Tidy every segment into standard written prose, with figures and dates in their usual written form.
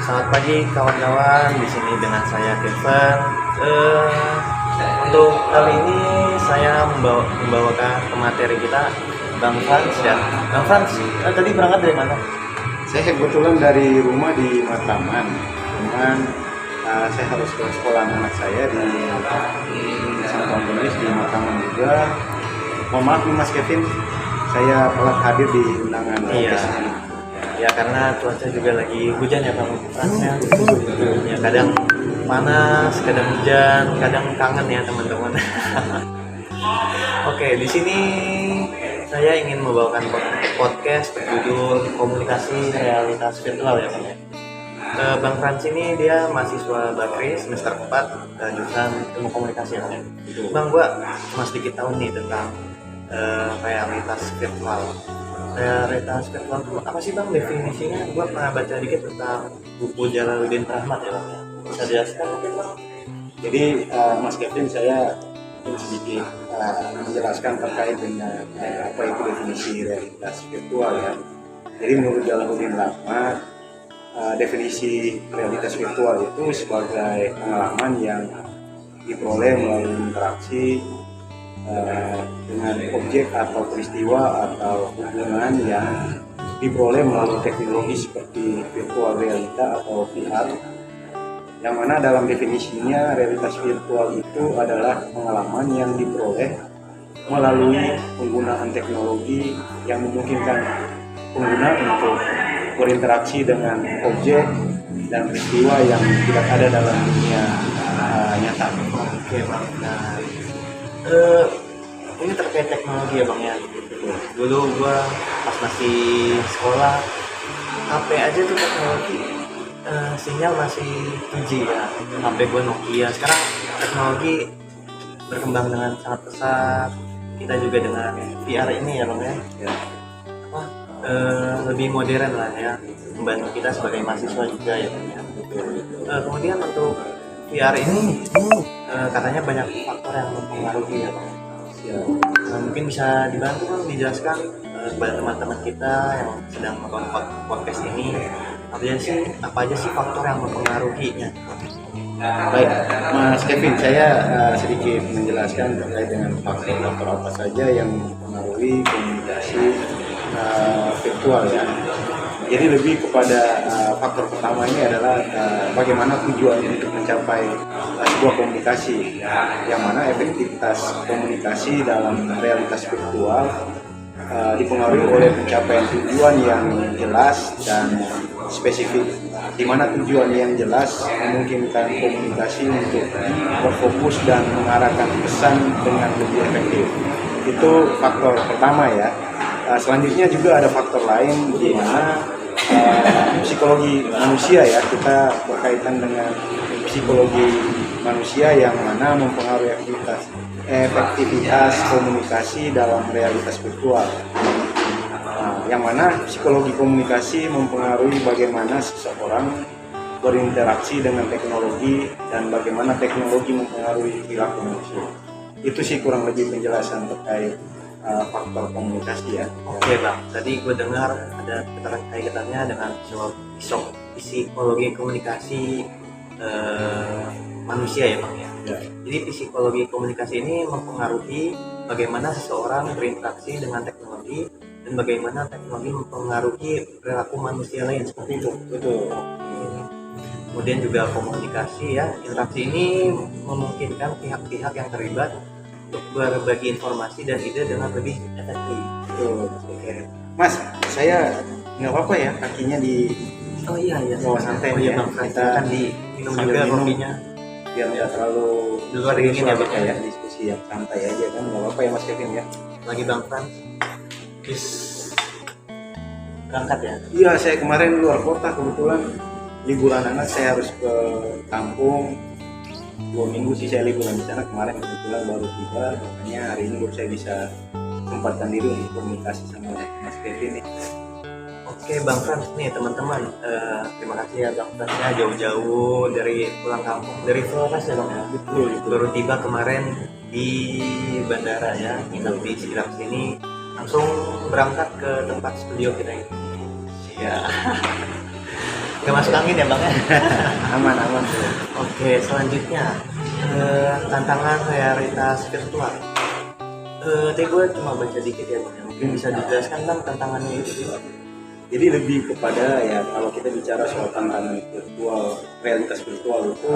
Selamat pagi kawan-kawan, di sini dengan saya Kevin. Untuk kali ini saya membawakan ke materi kita Bang Frans ya. Bang Frans, tadi berangkat dari mana? Saya kebetulan dari rumah di Matraman, cuman saya harus ke sekolah anak saya di Santong Gelis di Matraman juga. Mohon maaf nih Mas Kevin, saya telat hadir di undangan podcast ini. Ya karena cuaca juga lagi hujan ya Bang Frans ya. Ya kadang panas, kadang hujan, kadang kangen ya teman-teman. Oke, di sini saya ingin membawakan podcast berjudul Komunikasi Realitas Virtual ya Bang. Bang Frans ini dia mahasiswa Bakri semester 4 jurusan Ilmu Komunikasi ya Bang. Bang, gua cuma sedikit tahu nih tentang realitas virtual. Realitas virtual itu apa sih Bang definisinya? Gua pernah baca dikit tentang buku Jalaluddin Rahmat ya Bang. Bisa dijelaskan mungkin Bang? Jadi Mas Kevin, saya ingin sedikit menjelaskan terkait dengan apa itu definisi realitas virtual ya. Jadi menurut Jalaluddin Rahmat, definisi realitas virtual itu sebagai pengalaman yang diperoleh melalui interaksi dengan objek atau peristiwa atau hubungan yang diperoleh melalui teknologi seperti virtual realita atau VR, yang mana dalam definisinya realitas virtual itu adalah pengalaman yang diperoleh melalui penggunaan teknologi yang memungkinkan pengguna untuk berinteraksi dengan objek dan peristiwa yang tidak ada dalam dunia nyata. Oke Bang. Nah, ini terkait teknologi ya Bang ya. Dulu gua pas masih sekolah, HP aja tuh teknologi sinyal masih 2G ya. HP gua Nokia. Sekarang teknologi berkembang dengan sangat pesat. Kita juga dengan VR ini ya Bang ya. Lebih modern lah ya, membantu kita sebagai mahasiswa juga ya Bang ya. Kemudian untuk VR ini katanya banyak faktor yang mempengaruhi ya Bang. Mungkin bisa dibantu Bang dijelaskan kepada teman-teman kita yang sedang menonton podcast ini apa aja sih faktor yang mempengaruhinya. Baik, Mas Kevin, saya sedikit menjelaskan terkait dengan faktor-faktor apa saja yang mempengaruhi komunikasi virtual ya. Jadi lebih kepada faktor pertama ini adalah bagaimana tujuan untuk mencapai sebuah komunikasi, yang mana efektivitas komunikasi dalam realitas virtual dipengaruhi oleh pencapaian tujuan yang jelas dan spesifik, di mana tujuan yang jelas memungkinkan komunikasi untuk berfokus dan mengarahkan pesan dengan lebih efektif. Itu faktor pertama ya. Selanjutnya juga ada faktor lain di mana psikologi manusia ya, kita berkaitan dengan psikologi manusia yang mana mempengaruhi efektivitas komunikasi dalam realitas virtual. Yang mana psikologi komunikasi mempengaruhi bagaimana seseorang berinteraksi dengan teknologi dan bagaimana teknologi mempengaruhi perilaku manusia. Itu sih kurang lebih penjelasan terkait faktor komunikasi ya. Oke Bang, tadi gue dengar ada kaitannya dengan psikologi komunikasi manusia ya Bang ya. Jadi psikologi komunikasi ini mempengaruhi bagaimana seseorang berinteraksi dengan teknologi dan bagaimana teknologi mempengaruhi perilaku manusia lain, seperti itu. Betul. Kemudian juga komunikasi ya, interaksi ini memungkinkan pihak-pihak yang terlibat untuk berbagi informasi dan ide dengan lebih efektif. Oke. Mas, saya nggak apa-apa ya kakinya di bawah santai ya ya. Bang, kita kan diminum sambil juga minum, kopinya biar nggak terlalu di luar dingin ya Bang ya, diskusi yang santai aja kan, nggak apa-apa ya Mas Kevin ya. lagi Bang Frans bis berangkat ya. Iya, saya kemarin luar kota, kebetulan liburan anak, saya harus ke kampung 2 minggu sih saya liburan di sana. Kemarin kebetulan baru tiba, makanya hari ini baru saya bisa sempatkan diri untuk komunikasi sama Mas Kevin nih. Oke Bang Frans nih teman-teman, terima kasih ya Bang Frans ya, jauh-jauh dari pulang kampung dari Flores ya Bang ya. Betul. Baru tiba kemarin di bandara ya, nginep di sekitar sini, langsung berangkat ke tempat studio kita ini. Ya. Gak masuk angin ya bang ya? Aman aman. Oke, selanjutnya tantangan realitas virtual. Tadi gue cuma baca dikit ya bang. Mungkin bisa dijelaskan bang tantangannya itu. Jadi lebih kepada ya kalau kita bicara soal tantangan virtual, realitas virtual itu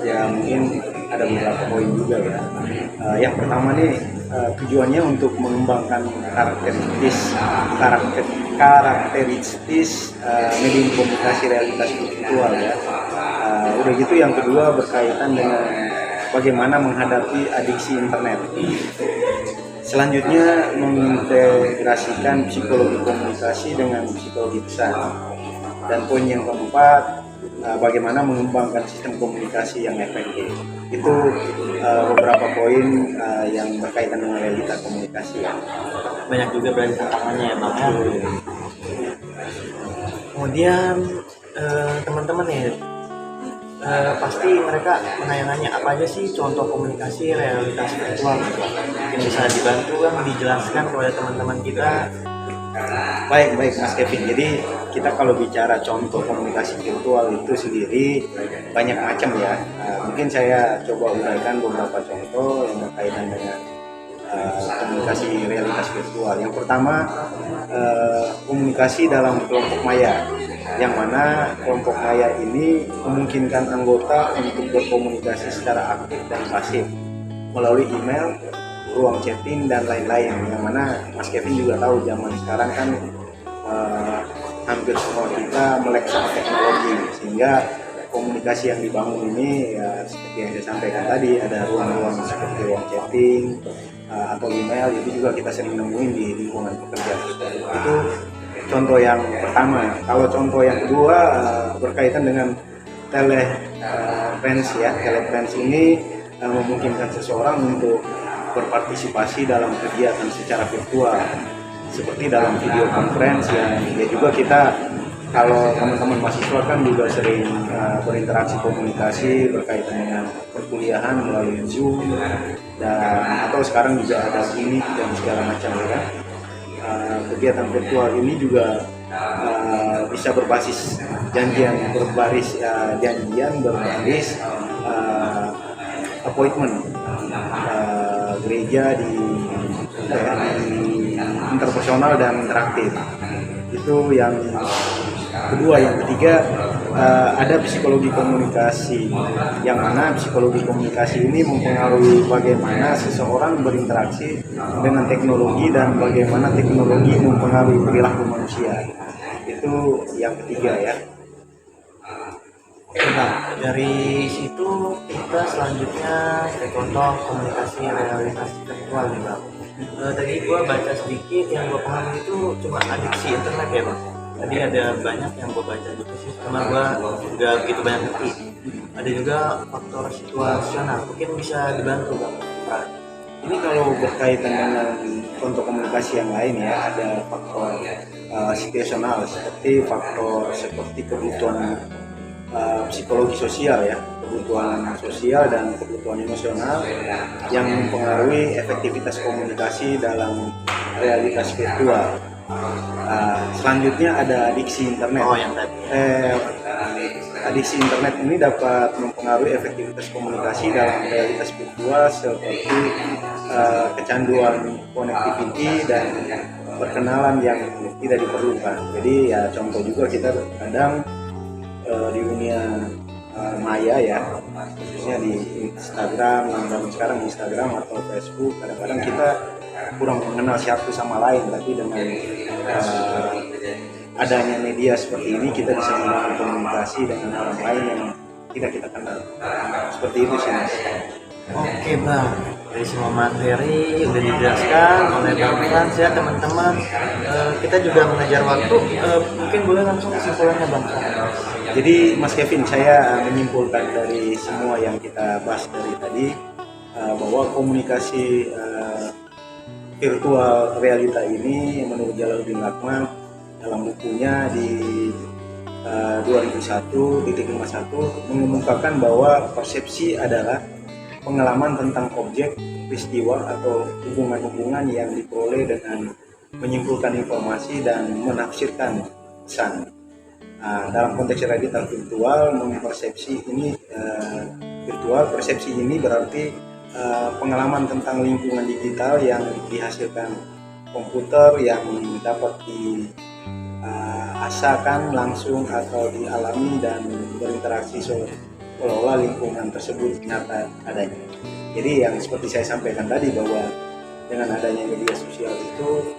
ya mungkin ada beberapa poin juga ya. Yang pertama nih tujuannya untuk mengembangkan karakteristis medium komunikasi realitas virtual ya. Udah gitu yang kedua berkaitan dengan bagaimana menghadapi adiksi internet. Selanjutnya mengintegrasikan psikologi komunikasi dengan psikologi pesan. Dan poin yang keempat, bagaimana mengembangkan sistem komunikasi yang efektif. Itu beberapa poin yang berkaitan dengan realita komunikasi. Banyak juga berarti tantangannya ya bang ya. Kemudian teman-teman ya, pasti mereka menanya-nanya apa aja sih contoh komunikasi realitas virtual. Mungkin bisa dibantu kan dijelaskan kepada teman-teman kita. Baik Mas Kevin. Jadi kita kalau bicara contoh komunikasi virtual itu sendiri banyak macam ya. Mungkin saya coba uraikan beberapa contoh yang berkaitan dengan komunikasi realitas virtual. Yang pertama komunikasi dalam kelompok maya, yang mana kelompok maya ini memungkinkan anggota untuk berkomunikasi secara aktif dan pasif melalui email, ruang chatting dan lain-lain. Yang mana Mas Kevin juga tahu zaman sekarang kan hampir semua kita melek sama teknologi, sehingga komunikasi yang dibangun ini ya seperti yang saya sampaikan tadi, ada ruang-ruang seperti ruang chatting atau email, itu juga kita sering nemuin di lingkungan pekerjaan kita. Itu contoh yang pertama. Kalau contoh yang kedua berkaitan dengan telepresence ya. Telepresence ini memungkinkan seseorang untuk berpartisipasi dalam kegiatan secara virtual, seperti dalam video conference ya juga kita kalau teman-teman mahasiswa kan juga sering berinteraksi komunikasi berkaitan dengan perkuliahan melalui Zoom dan atau sekarang juga ada Meet dan segala macam ya. Kegiatan virtual ini juga bisa berbasis janjian berbaris appointment gereja di interpersonal dan interaktif. Itu yang kedua. Yang ketiga ada psikologi komunikasi, yang mana psikologi komunikasi ini mempengaruhi bagaimana seseorang berinteraksi dengan teknologi dan bagaimana teknologi mempengaruhi perilaku manusia. Itu yang ketiga ya. Nah, dari situ kita selanjutnya ke contoh komunikasi realitas virtual nih bang. Tadi gua baca sedikit, yang gua paham itu cuma adiksi internet ya bang. Tadi ada banyak yang gua baca gitu sih, cuma gua nggak begitu banyak ngerti. Ada juga faktor situasional, mungkin bisa dibantu bang. Ini kalau berkaitan dengan contoh komunikasi yang lain ya, ada faktor situasional seperti kebutuhan psikologi sosial ya, kebutuhan sosial dan kebutuhan emosional yang mempengaruhi efektivitas komunikasi dalam realitas virtual. Selanjutnya ada adiksi internet. Adiksi internet ini dapat mempengaruhi efektivitas komunikasi dalam realitas virtual seperti kecanduan connectivity dan perkenalan yang tidak diperlukan. Jadi ya contoh juga kita kadang di dunia maya ya, khususnya di Instagram, dan sekarang Instagram atau Facebook, kadang-kadang kita kurang mengenal satu sama lain, tapi dengan adanya media seperti ini kita bisa membangun komunikasi dengan orang lain yang tidak kita kenal. Seperti itu sih Mas. Oke bang, dari semua materi udah dijelaskan oleh Bang Frans ya teman-teman. Kita juga mengejar waktu, mungkin boleh langsung kesimpulannya Bang Frans. Jadi Mas Kevin, saya menyimpulkan dari semua yang kita bahas dari tadi bahwa komunikasi virtual realita ini menurut Jalaluddin Rahman dalam bukunya di 2001.51 mengemukakan bahwa persepsi adalah pengalaman tentang objek, peristiwa, atau hubungan-hubungan yang diperoleh dengan menyimpulkan informasi dan menafsirkan pesan. Nah, dalam konteks realita virtual, mempersepsi ini virtual, persepsi ini berarti pengalaman tentang lingkungan digital yang dihasilkan komputer yang dapat diasakan langsung atau dialami dan berinteraksi seolah-olah lingkungan tersebut nyata adanya. Jadi yang seperti saya sampaikan tadi bahwa dengan adanya media sosial itu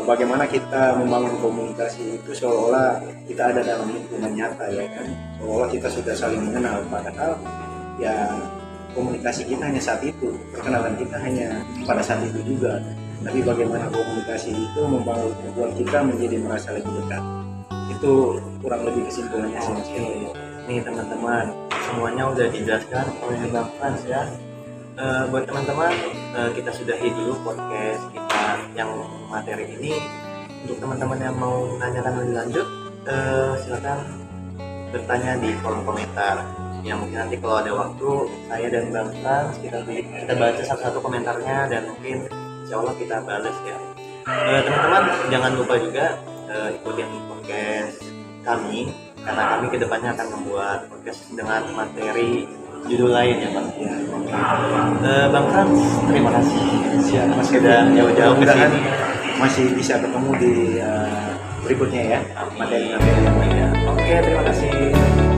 bagaimana kita membangun komunikasi itu seolah-olah kita ada dalam lingkungan nyata ya kan, seolah kita sudah saling mengenal, padahal ya komunikasi kita hanya saat itu, perkenalan kita hanya pada saat itu juga, tapi bagaimana komunikasi itu membuat kita menjadi merasa lebih dekat. Itu kurang lebih kesimpulannya sih Mas. Nih teman-teman, semuanya udah dijelaskan oleh Bang Frans ya. Buat teman-teman, kita sudahi dulu podcast kita yang materi ini. Untuk teman-teman yang mau menanyakan lebih lanjut, silakan bertanya di kolom komentar. Ya mungkin nanti kalau ada waktu, saya dan Bang Frans kita baca satu-satu komentarnya dan mungkin insya Allah kita balas ya. Teman-teman jangan lupa juga ikutin podcast kami, karena kami kedepannya akan membuat podcast dengan materi judul lain ya Bang. Bang Frans, terima kasih. Siap Mas Sudah Kevin. jauh-jauh ke Mudah-mudahan sini. masih bisa ketemu di berikutnya ya, materi-materi yang lainnya. Oke, terima kasih.